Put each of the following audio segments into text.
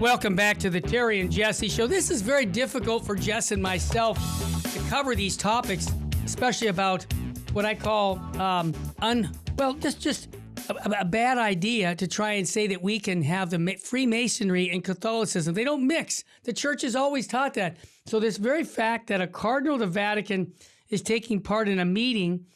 Welcome back to the Terry and Jesse Show. This is very difficult for Jess and myself to cover these topics, especially about what I call just a bad idea to try and say that we can have the Freemasonry and Catholicism. They don't mix. The church has always taught that. So this very fact that a cardinal of the Vatican is taking part in a meeting,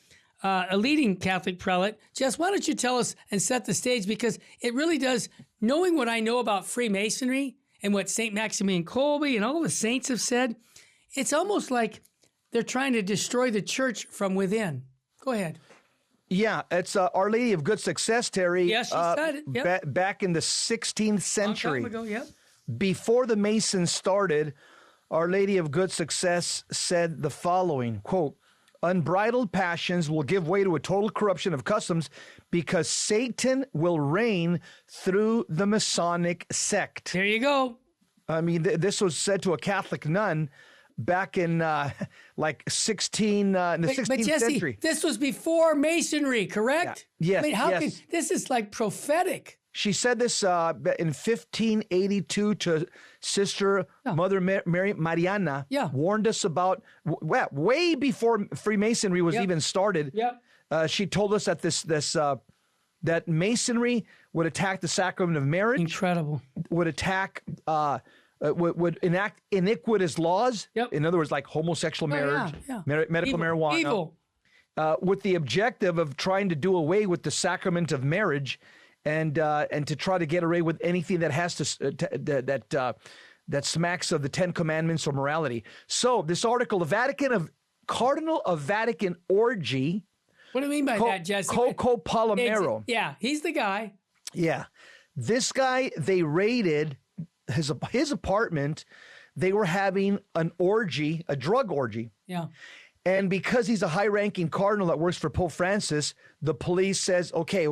a leading Catholic prelate. Jess, why don't you tell us and set the stage? Because it really does, knowing what I know about Freemasonry and what St. Maximilian Kolbe and all the saints have said, it's almost like they're trying to destroy the church from within. Go ahead. Yeah, it's Our Lady of Good Success, Terry. Yes, she said it. Yep. Back in the 16th century. Long time ago, yep. Before the Masons started, Our Lady of Good Success said the following, quote, "Unbridled passions will give way to a total corruption of customs because Satan will reign through the Masonic sect." There you go. I mean, this was said to a Catholic nun back in like 16th But Jesse, century. This was before Masonry, correct? Yeah. Yes. I mean, how yes. can this is like prophetic? She said this in 1582 to Sister Mother Mary Mariana. Yeah. Warned us about way before Freemasonry was even started. Yep. She told us that that Masonry would attack the sacrament of marriage. Incredible. Would attack. Would enact iniquitous laws. Yep. In other words, like homosexual marriage, medical marijuana. Evil. With the objective of trying to do away with the sacrament of marriage, and to try to get away with anything that has that smacks of the Ten Commandments or morality. So this article, the Cardinal of Vatican orgy. What do you mean by that, Jesse? Coco Palomero. Yeah, he's the guy. Yeah, this guy, they raided his apartment. They were having an orgy, a drug orgy. Yeah. And because he's a high-ranking cardinal that works for Pope Francis, the police says, okay,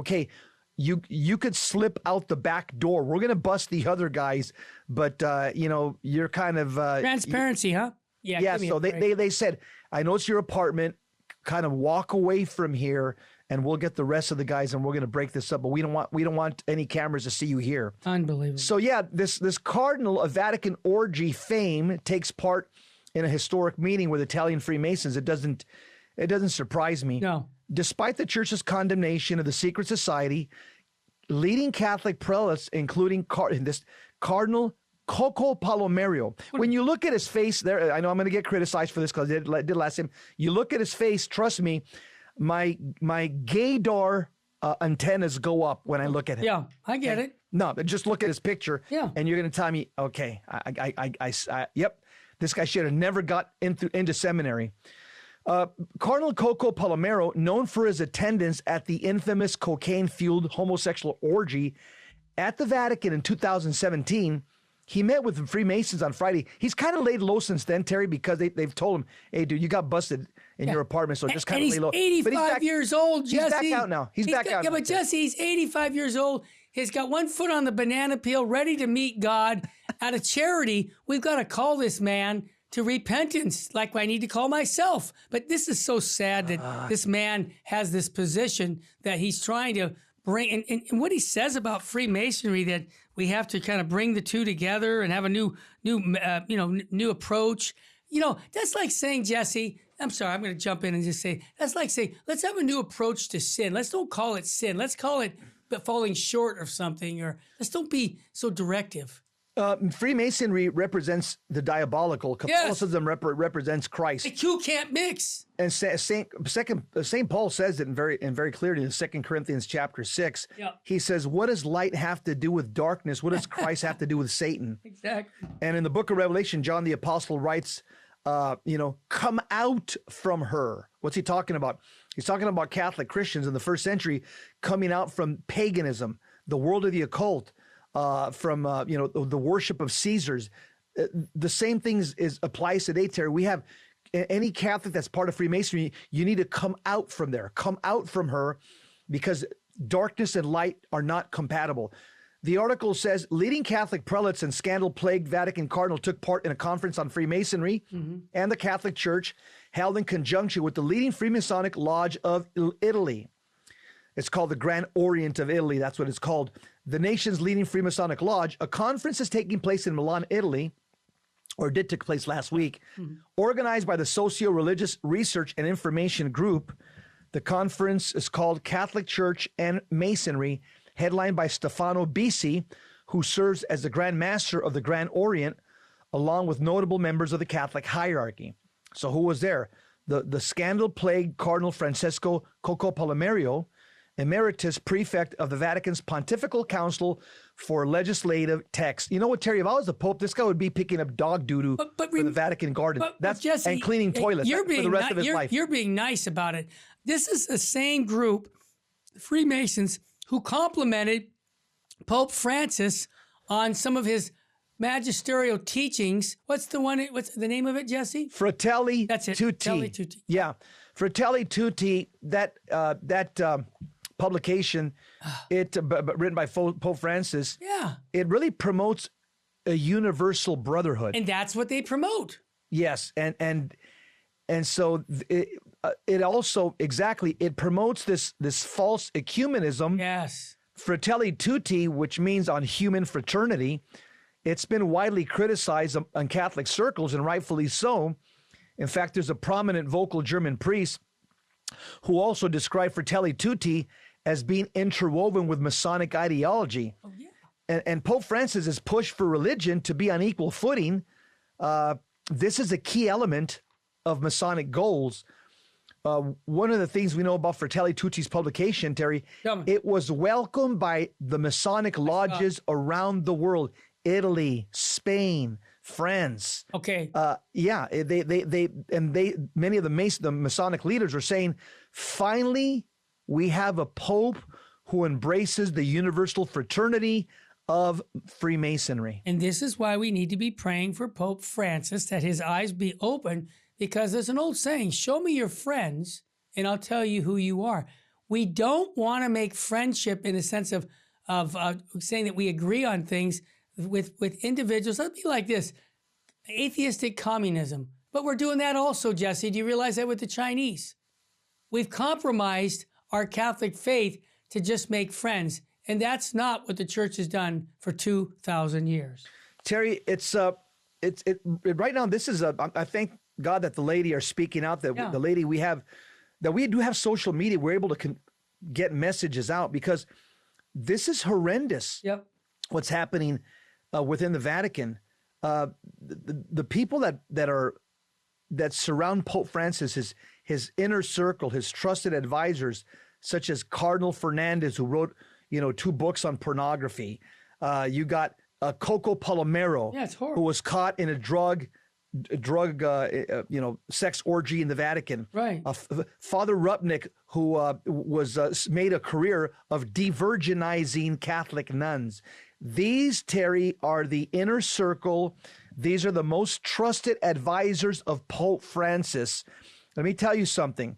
you could slip out the back door. We're going to bust the other guys, but you're kind of transparency, huh? Yeah. Yeah. So they said, I know it's your apartment. Kind of walk away from here, and we'll get the rest of the guys, and we're going to break this up. But we don't want any cameras to see you here. Unbelievable. So yeah, this cardinal of Vatican orgy fame takes part in a historic meeting with Italian Freemasons. It doesn't surprise me. No. Despite the church's condemnation of the secret society, leading Catholic prelates, including this Cardinal Coco Palomero. When you look at his face there, I know I'm going to get criticized for this because I did last time. You look at his face, trust me, my gaydar antennas go up when I look at him. Yeah, I get it. No, just look at his picture. Yeah. And you're going to tell me, okay, yep, this guy should have never got into seminary. Cardinal Coco Palomero, known for his attendance at the infamous cocaine-fueled homosexual orgy at the Vatican in 2017, he met with the Freemasons on Friday. He's kind of laid low since then, Terry, because they've told him, hey, dude, you got busted in your apartment, so just kind of lay low. And he's 85 years old, Jesse. He's back out now. He's back out now. Yeah, but Jesse, he's 85 years old. He's got one foot on the banana peel, ready to meet God. Out of charity, we've got to call this man to repentance, like I need to call myself. But this is so sad that this man has this position that he's trying to bring, and what he says about Freemasonry, that we have to kind of bring the two together and have a new approach. That's like saying, Jesse, I'm sorry, I'm going to jump in and just say, that's like saying, let's have a new approach to sin. Let's don't call it sin. Let's call it falling short of something, or let's don't be so directive. Freemasonry represents the diabolical. Catholicism represents Christ. The two can't mix. And Saint Paul says it in very clearly in 2 Corinthians chapter 6. Yeah. He says, what does light have to do with darkness? What does Christ have to do with Satan? Exactly. And in the book of Revelation, John the Apostle writes, come out from her. What's he talking about? He's talking about Catholic Christians in the first century coming out from paganism, the world of the occult, from the worship of Caesars. The same thing applies today, Terry. We have any Catholic that's part of Freemasonry, you need to come out from there, come out from her, because darkness and light are not compatible. The article says leading Catholic prelates and scandal-plagued Vatican cardinal took part in a conference on Freemasonry and the Catholic Church held in conjunction with the leading Freemasonic Lodge of Italy. It's called the Grand Orient of Italy. That's what it's called. The nation's leading Freemasonic lodge. A conference is taking place in Milan, Italy, or did take place last week, organized by the Socio-Religious Research and Information Group. The conference is called Catholic Church and Masonry, headlined by Stefano Bisi, who serves as the Grand Master of the Grand Orient, along with notable members of the Catholic hierarchy. So who was there? The scandal-plagued Cardinal Francesco Coco Palomario, Emeritus Prefect of the Vatican's Pontifical Council for Legislative Texts. You know what, Terry? If I was the Pope, this guy would be picking up dog doo-doo for the Vatican garden. Jesse, and cleaning toilets for the rest of his life. You're being nice about it. This is the same group, the Freemasons, who complimented Pope Francis on some of his magisterial teachings. What's the name of it, Jesse? Fratelli That's it. Tuti. Fratelli Tuti. Yeah. Fratelli Tuti, that publication, written by Pope Francis, it really promotes a universal brotherhood. And that's what they promote. Yes. And so it also, exactly, it promotes this false ecumenism. Yes. Fratelli Tutti, which means on human fraternity. It's been widely criticized in Catholic circles, and rightfully so. In fact, there's a prominent vocal German priest who also described Fratelli Tutti as being interwoven with Masonic ideology. Oh, yeah. And Pope Francis's push for religion to be on equal footing, this is a key element of Masonic goals. One of the things we know about Fratelli Tutti's publication, Terry, it was welcomed by the Masonic lodges around the world. Italy, Spain, France. Okay. Yeah, many of the Masonic leaders are saying, finally, we have a Pope who embraces the universal fraternity of Freemasonry. And this is why we need to be praying for Pope Francis, that his eyes be open, because there's an old saying, show me your friends and I'll tell you who you are. We don't want to make friendship in the sense of saying that we agree on things with individuals. Let's be like this, atheistic communism. But we're doing that also, Jesse. Do you realize that with the Chinese? We've compromised our Catholic faith to just make friends. And that's not what the church has done for 2,000 years. Terry, it's right now, this is I thank God that the lady are speaking out, that the lady we have, that we do have social media. We're able to get messages out, because this is horrendous. Yep. What's happening within the Vatican. The people that surround Pope Francis, his inner circle, his trusted advisors, such as Cardinal Fernandez, who wrote 2 books on pornography. You got Coco Palomero, who was caught in a drug sex orgy in the Vatican. Right. Father Rupnik, who was made a career of de-virginizing Catholic nuns. These, Terry, are the inner circle. These are the most trusted advisors of Pope Francis. Let me tell you something.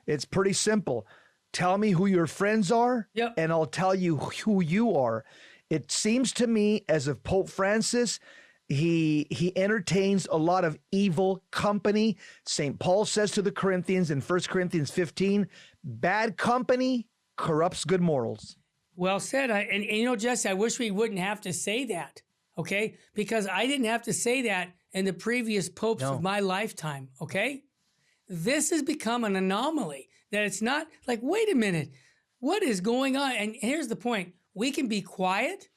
It's pretty simple. Tell me who your friends are, and I'll tell you who you are. It seems to me as if Pope Francis, he entertains a lot of evil company. St. Paul says to the Corinthians in 1 Corinthians 15, bad company corrupts good morals. Well said. And Jesse, I wish we wouldn't have to say that, okay? Because I didn't have to say that in the previous popes of my lifetime, okay? This has become an anomaly, that it's not like, wait a minute, what is going on? And here's the point. We can be quiet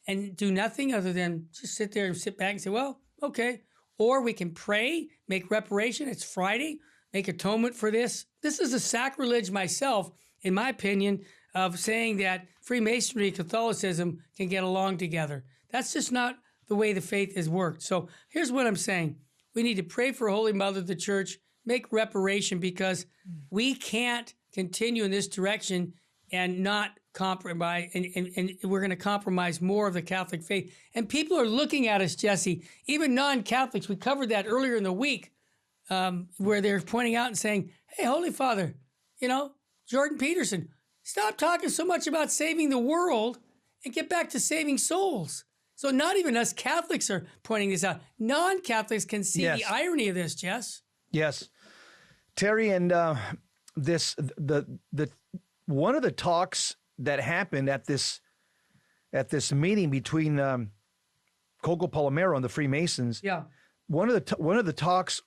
and do nothing other than just sit there and sit back and say, well, okay. Or we can pray, make reparation. It's Friday, make atonement for this. This is a sacrilege myself, in my opinion, of saying that Freemasonry and Catholicism can get along together. That's just not the way the faith has worked. So here's what I'm saying. We need to pray for Holy Mother of the Church, make reparation, because we can't continue in this direction and not compromise, and we're going to compromise more of the Catholic faith. And people are looking at us, Jesse, even non-Catholics. We covered that earlier in the week, where they're pointing out and saying, hey, Holy Father, Jordan Peterson, stop talking so much about saving the world and get back to saving souls. So not even us Catholics are pointing this out. Non-Catholics can see the irony of this, Jess. Yes. Terry, and the one of the talks that happened at this meeting between Coco Palomero and the Freemasons. Yeah. One of the talks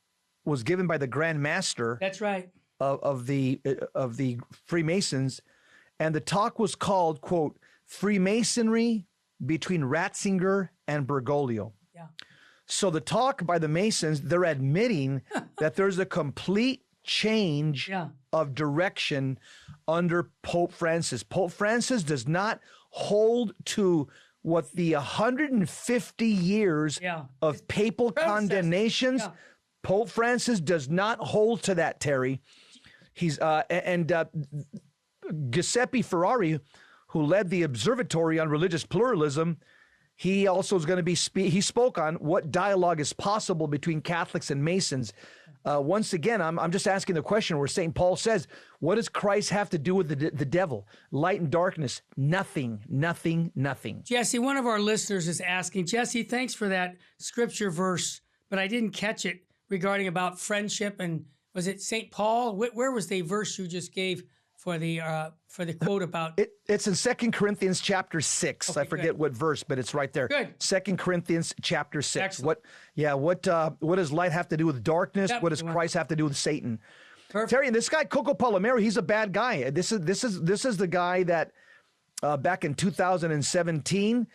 was given by the Grand Master. That's right. Of the Freemasons, and the talk was called, quote, Freemasonry between Ratzinger and Bergoglio. Yeah. So the talk by the Masons, they're admitting that there's a complete change of direction under Pope Francis. Pope Francis does not hold to what the 150 years of papal condemnations. Yeah. Pope Francis does not hold to that, Terry. He's Giuseppe Ferrari, who led the Observatory on Religious Pluralism, he also is going to be he spoke on what dialogue is possible between Catholics and Masons. Once again, I'm just asking the question where St. Paul says, what does Christ have to do with the devil? Light and darkness, nothing, nothing, nothing. Jesse, one of our listeners is asking, Jesse, thanks for that scripture verse, but I didn't catch it regarding about friendship, and was it St. Paul? Where was the verse you just gave for the quote about? It's in 2 Corinthians chapter 6. Okay, I forget what verse, but it's right there. Good. 2 Corinthians chapter 6. Excellent. What does light have to do with darkness? Yep. What does Christ have to do with Satan? Perfect. Terry, and this guy Coco Palomero, he's a bad guy. This is the guy that back in 2017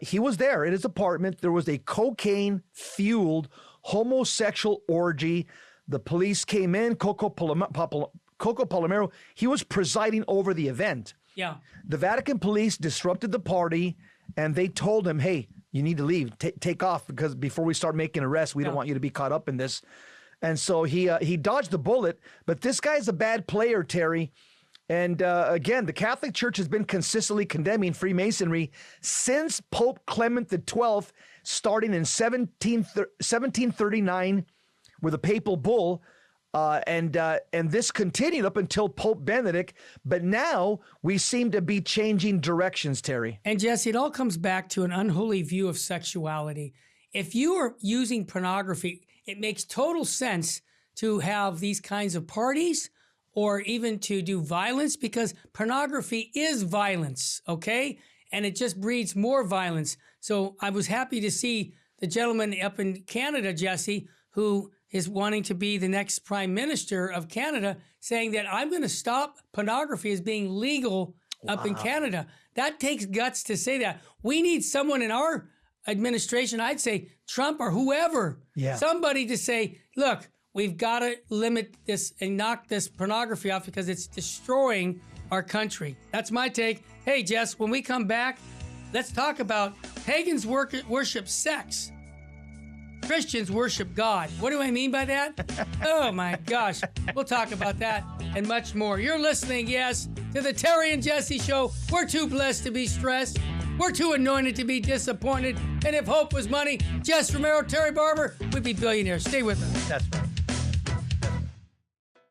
he was there in his apartment. There was a cocaine-fueled homosexual orgy. The police came in. Coco Palomero, he was presiding over the event. Yeah. The Vatican police disrupted the party, and they told him, hey, you need to leave, take off, because before we start making arrests, we don't want you to be caught up in this. And so he dodged the bullet, but this guy's a bad player, Terry. And again, the Catholic Church has been consistently condemning Freemasonry since Pope Clement XII, starting in 1739 with a papal bull, and this continued up until Pope Benedict. But now we seem to be changing directions, Terry. And Jesse, it all comes back to an unholy view of sexuality. If you are using pornography, it makes total sense to have these kinds of parties or even to do violence, because pornography is violence, okay? And it just breeds more violence. So I was happy to see the gentleman up in Canada, Jesse, who is wanting to be the next prime minister of Canada, saying that I'm going to stop pornography as being legal up in Canada. That takes guts to say that. We need someone in our administration, I'd say Trump or whoever, somebody to say, look, we've got to limit this and knock this pornography off because it's destroying our country. That's my take. Hey, Jess, when we come back, let's talk about pagans worship sex. Christians worship God. What do I mean by that? Oh my gosh. We'll talk about that and much more. You're listening, yes, to the Terry and Jesse Show. We're too blessed to be stressed. We're too anointed to be disappointed. And if hope was money, Jess Romero, Terry Barber, we'd be billionaires. Stay with us. That's right.